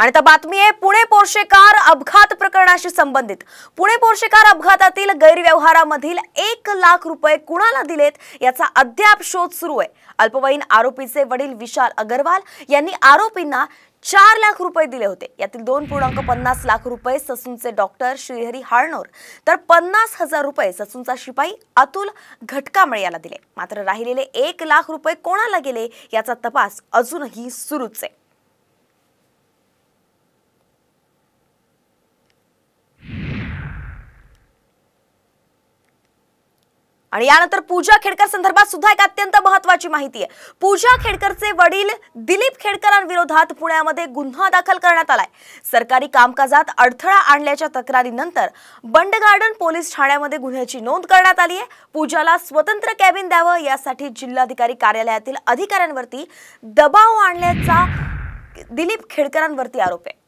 आणि आता बातमी आहे पुणे पोर्शे कार अपघात प्रकरणाशी संबंधित। पुणे पोर्शे कार अपघातातील गैरव्यवहारामधील 1 लाख रुपये कुणाला दिलेत याचा अद्याप शोध सुरू आहे। अल्पवयीन आरोपीचे वडील विशाल अग्रवाल यांनी आरोपींना 4 लाख रुपये दिले होते। यातील 2.50 लाख रुपये ससूनचे डॉक्टर श्रीहरी हाळनोर तर 50,000 रुपये ससूनचा शिपाई अतुल घटकामळे याला दिले। मात्र राहिलेले 1 लाख रुपये कोणाला गेले याचा तपास अजूनही सुरूच आहे। आणि यानंतर पूजा खेडकर संदर्भात सुद्धा एक अत्यंत महत्त्वाची माहिती आहे। पूजा खेडकरचे वडील दिलीप खेडकरांविरोधात पुण्यामध्ये गुन्हा दाखल करण्यात आलाय। सरकारी कामकाजात अडथळा आणल्याच्या तक्रारीनंतर बंड गार्डन पोलीस ठाण्यामध्ये गुन्ह्याची नोंद करण्यात आली आहे। पूजाला स्वतंत्र कॅबिन द्यावं यासाठी जिल्हाधिकारी कार्यालयातील अधिकाऱ्यांवरती दबाव आणल्याचा दिलीप खेडकरांवरती आरोप आहे।